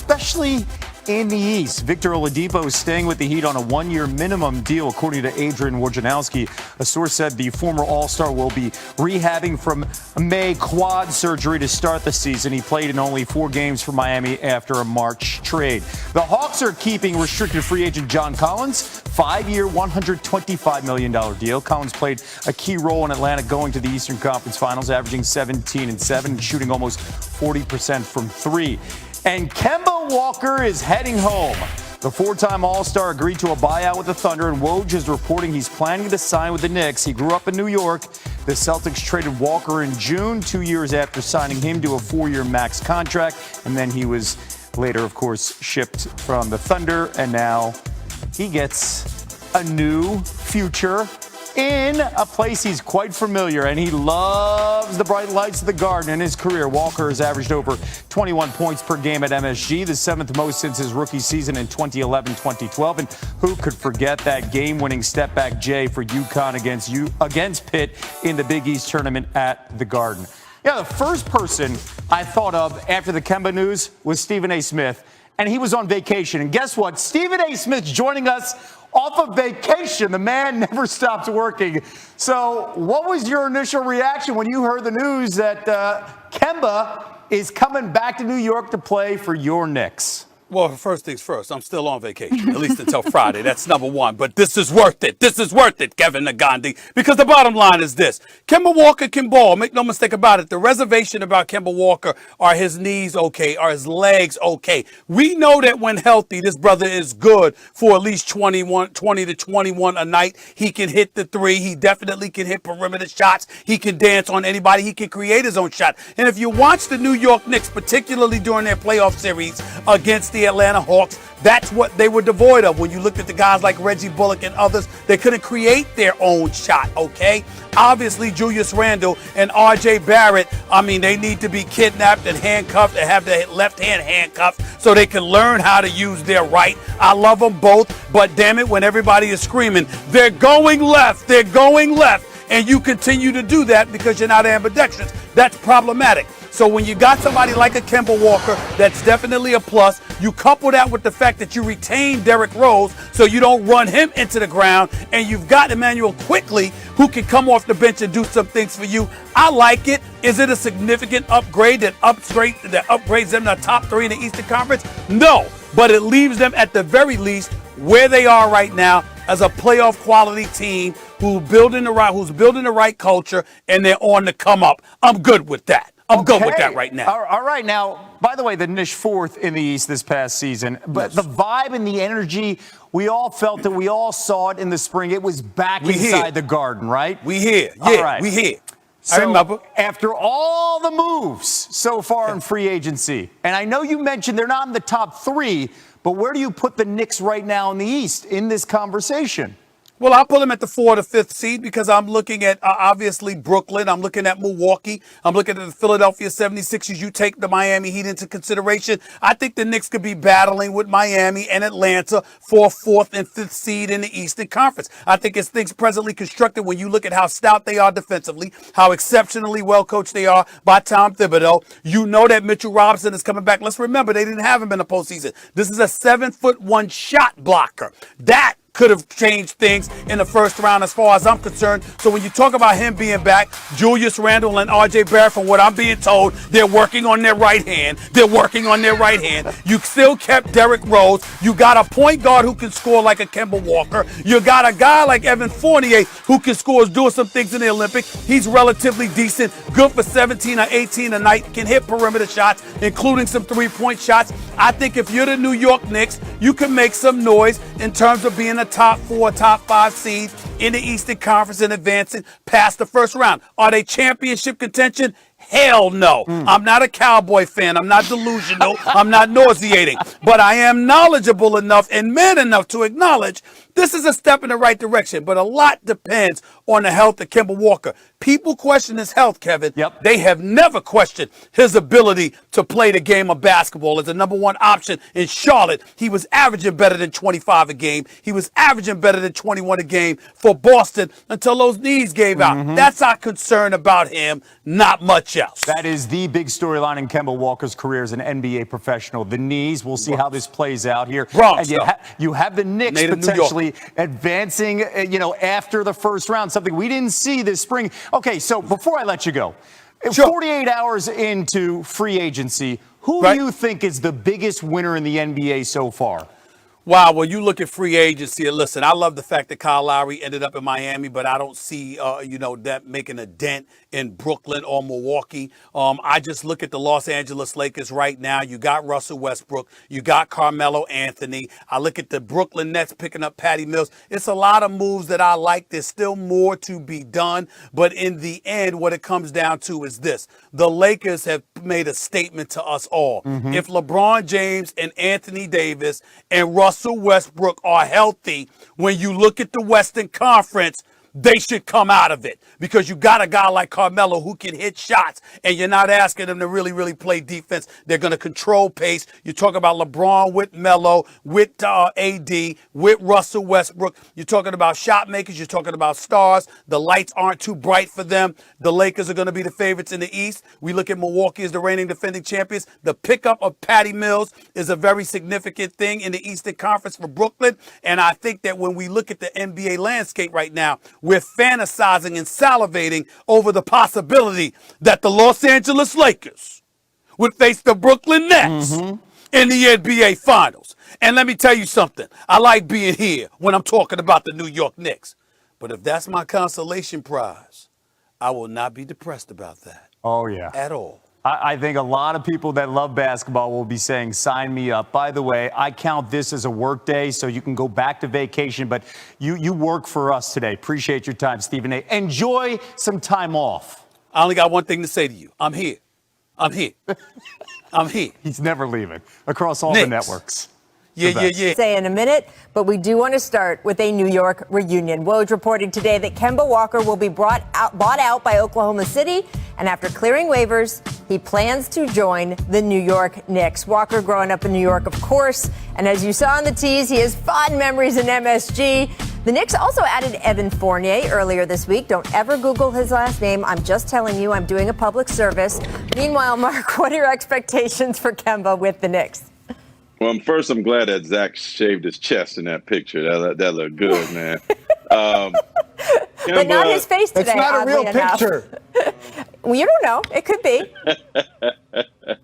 especially in the East. Victor Oladipo is staying with the Heat on a one-year minimum deal, according to Adrian Wojnarowski. A source said the former All-Star will be rehabbing from May quad surgery to start the season. He played in only 4 games for Miami after a March trade. The Hawks are keeping restricted free agent John Collins, 5-year, $125 million deal. Collins played a key role in Atlanta going to the Eastern Conference Finals, averaging 17 and 7 and shooting almost 40% from 3. And Kemba Walker is heading home. The 4-time All-Star agreed to a buyout with the Thunder, and Woj is reporting he's planning to sign with the Knicks. He grew up in New York. The Celtics traded Walker in June, 2 years after signing him to a 4-year max contract. And then he was later, of course, shipped from the Thunder, and now he gets a new future in a place he's quite familiar, and he loves the bright lights of the Garden. In his career, Walker has averaged over 21 points per game at MSG, the 7th most since his rookie season in 2011-2012. And who could forget that game-winning step-back J for UConn against Pitt in the Big East tournament at the Garden. Yeah, the first person I thought of after the Kemba news was Stephen A. Smith, and he was on vacation. And guess what? Stephen A. Smith's joining us off of vacation. The man never stops working. So what was your initial reaction when you heard the news that Kemba is coming back to New York to play for your Knicks? Well, first things first, I'm still on vacation, at least until Friday. That's number one. But this is worth it. This is worth it, Kevin Nagandi, because the bottom line is this. Kemba Walker can ball. Make no mistake about it. The reservation about Kemba Walker, are his knees okay? Are his legs okay? We know that when healthy, this brother is good for at least 20 to 21 a night. He can hit the 3. He definitely can hit perimeter shots. He can dance on anybody. He can create his own shot. And if you watch the New York Knicks, particularly during their playoff series against the Atlanta Hawks, that's what they were devoid of. When you looked at the guys like Reggie Bullock and others, they couldn't create their own shot, okay? Obviously, Julius Randle and R.J. Barrett, they need to be kidnapped and handcuffed and have their left hand handcuffed so they can learn how to use their right. I love them both, but damn it, when everybody is screaming, they're going left, and you continue to do that because you're not ambidextrous, that's problematic. So when you got somebody like a Kemba Walker, that's definitely a plus. You couple that with the fact that you retain Derrick Rose so you don't run him into the ground, and you've got Emmanuel Quickley who can come off the bench and do some things for you. I like it. Is it a significant upgrade that upgrades them to the top 3 in the Eastern Conference? No, but it leaves them at the very least where they are right now as a playoff quality team who's building the right culture, and they're on the come up. I'm good with that. I'm good with that right now. All right. Now, by the way, the Knicks 4th in the East this past season. But yes, the vibe and the energy, we all felt it. We all saw it in the spring. It was back inside the Garden, right? We here. Yeah, all right. We here. So, I remember. After all the moves so far in free agency, and I know you mentioned they're not in the top 3, but where do you put the Knicks right now in the East in this conversation? Well, I'll put them at the 4th or 5th seed because I'm looking at, obviously, Brooklyn. I'm looking at Milwaukee. I'm looking at the Philadelphia 76ers. You take the Miami Heat into consideration. I think the Knicks could be battling with Miami and Atlanta for a 4th and 5th seed in the Eastern Conference. I think as things presently constructed, when you look at how stout they are defensively, how exceptionally well coached they are by Tom Thibodeau, you know that Mitchell Robinson is coming back. Let's remember, they didn't have him in the postseason. This is a 7'1" shot blocker. That could have changed things in the first round as far as I'm concerned. So when you talk about him being back, Julius Randle and R.J. Barrett, from what I'm being told, they're working on their right hand. You still kept Derrick Rose. You got a point guard who can score like a Kemba Walker. You got a guy like Evan Fournier who can score, is doing some things in the Olympics. He's relatively decent, good for 17 or 18 a night, can hit perimeter shots, including some 3-point shots. I think if you're the New York Knicks, you can make some noise in terms of being a top 4, top 5 seed in the Eastern Conference and advancing past the first round. Are they championship contention? Hell no. I'm not a Cowboy fan. I'm not delusional. I'm not nauseating. But I am knowledgeable enough and man enough to acknowledge this is a step in the right direction. But a lot depends on the health of Kemba Walker. People question his health, Kevin. Yep. They have never questioned his ability to play the game of basketball as the number one option in Charlotte. He was averaging better than 25 a game. He was averaging better than 21 a game for Boston until those knees gave out. That's our concern about him, not much else. That is the big storyline in Kemba Walker's career as an NBA professional. The knees. We'll see how this plays out here. Bronx, and you have the Knicks Native New potentially advancing, after the first round, something we didn't see this spring. Okay, so before I let you go, Sure. 48 hours into free agency, who Right. do you think is the biggest winner in the NBA so far? Wow, well, you look at free agency, and listen, I love the fact that Kyle Lowry ended up in Miami, but I don't see, that making a dent in Brooklyn or Milwaukee. I just look at the Los Angeles Lakers right now. You got Russell Westbrook. You got Carmelo Anthony. I look at the Brooklyn Nets picking up Patty Mills. It's a lot of moves that I like. There's still more to be done, but in the end, what it comes down to is this. The Lakers have made a statement to us all. If LeBron James and Anthony Davis and Russell Westbrook are healthy, when you look at the Western Conference, they should come out of it because you got a guy like Carmelo who can hit shots, and you're not asking them to really, really play defense. They're going to control pace. You talk about LeBron with Melo, with AD, with Russell Westbrook. You're talking about shot makers. You're talking about stars. The lights aren't too bright for them. The Lakers are going to be the favorites in the East. We look at Milwaukee as the reigning defending champions. The pickup of Patty Mills is a very significant thing in the Eastern Conference for Brooklyn, and I think that when we look at the NBA landscape right now, we're fantasizing and salivating over the possibility that the Los Angeles Lakers would face the Brooklyn Nets in the NBA Finals. And let me tell you something. I like being here when I'm talking about the New York Knicks. But if that's my consolation prize, I will not be depressed about that. Oh, yeah. At all. I think a lot of people that love basketball will be saying, sign me up. By the way, I count this as a work day, so you can go back to vacation, but you work for us today. Appreciate your time, Stephen A. Enjoy some time off. I only got one thing to say to you. I'm here. I'm here. I'm here. He's never leaving across all Knicks. the networks. Yeah. Say in a minute, but we do want to start with a New York reunion. Woj reporting today that Kemba Walker will be bought out by Oklahoma City, and after clearing waivers, he plans to join the New York Knicks. Walker growing up in New York, of course, and as you saw in the tease, he has fond memories in MSG. The Knicks also added Evan Fournier earlier this week. Don't ever Google his last name. I'm just telling you, I'm doing a public service. Meanwhile, Mark, what are your expectations for Kemba with the Knicks? Well, first, I'm glad that Zach shaved his chest in that picture. That looked good, man. But not his face today. It's not a real picture. Well, you don't know. It could be.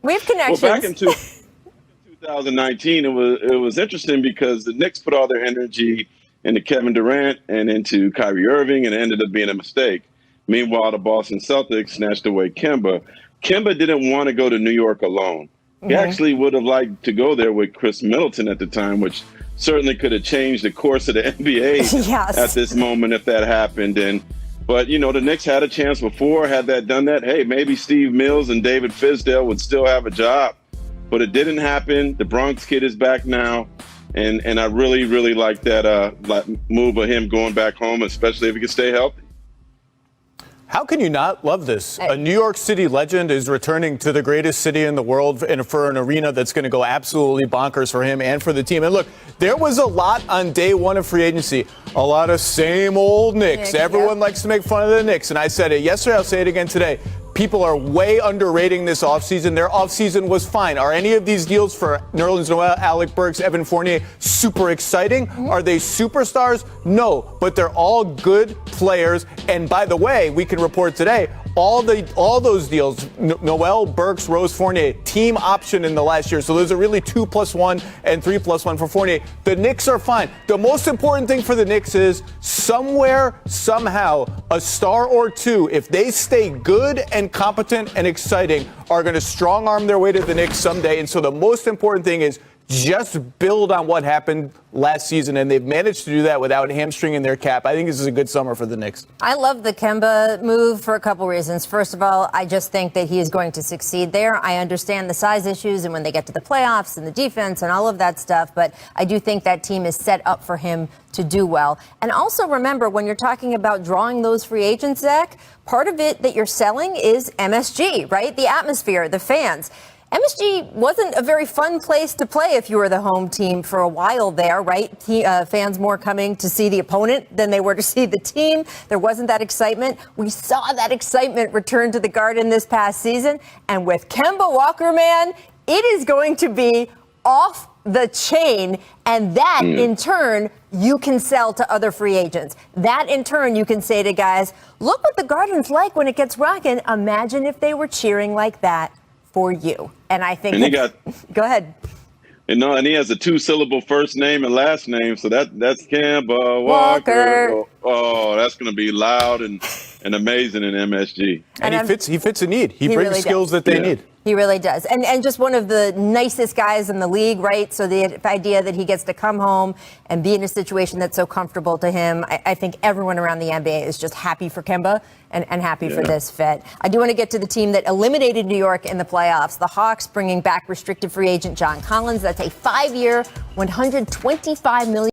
We have connections. Well, back in 2019, it was interesting because the Knicks put all their energy into Kevin Durant and into Kyrie Irving, and it ended up being a mistake. Meanwhile, the Boston Celtics snatched away Kemba. Kemba didn't want to go to New York alone. He actually would have liked to go there with Chris Middleton at the time, which certainly could have changed the course of the NBA at this moment if that happened. But the Knicks had a chance before. Had that done that, hey, maybe Steve Mills and David Fizdale would still have a job. But it didn't happen. The Bronx kid is back now. And I really, really like that move of him going back home, especially if he can stay healthy. How can you not love this? A New York City legend is returning to the greatest city in the world and for an arena that's going to go absolutely bonkers for him and for the team. And look, there was a lot on day one of free agency. A lot of same old Knicks. Everyone likes to make fun of the Knicks. And I said it yesterday, I'll say it again today. People are way underrating this offseason. Their offseason was fine. Are any of these deals for Nerlens Noel, Alec Burks, Evan Fournier super exciting? Are they superstars? No, but they're all good players. And by the way, we can report today, all those deals, Noel, Burks, Rose, Fournier, team option in the last year. So those are really 2+1 and 3+1 for Fournier. The Knicks are fine. The most important thing for the Knicks is somewhere, somehow, a star or two, if they stay good and competent and exciting, are going to strong arm their way to the Knicks someday. And so the most important thing is just build on what happened last season, and they've managed to do that without hamstringing their cap. I think this is a good summer for the Knicks. I love the Kemba move for a couple reasons. First of all, I just think that he is going to succeed there. I understand the size issues and when they get to the playoffs and the defense and all of that stuff, but I do think that team is set up for him to do well. And also remember, when you're talking about drawing those free agents, Zach, part of it that you're selling is MSG, right? The atmosphere, the fans. MSG wasn't a very fun place to play if you were the home team for a while there, right? Fans more coming to see the opponent than they were to see the team. There wasn't that excitement. We saw that excitement return to the Garden this past season. And with Kemba Walker, man, it is going to be off the chain. And that, in turn, you can sell to other free agents. That, in turn, you can say to guys, look what the Garden's like when it gets rocking. Imagine if they were cheering like that for you. And I think go ahead. And he has a 2-syllable first name and last name, so that's Kemba Walker. Oh, that's going to be loud and amazing in MSG. And he fits a need. He brings really skills that they need. He really does. And just one of the nicest guys in the league, right? So the idea that he gets to come home and be in a situation that's so comfortable to him, I think everyone around the NBA is just happy for Kemba and happy for this fit. I do want to get to the team that eliminated New York in the playoffs. The Hawks bringing back restricted free agent John Collins. That's a 5-year, $125 million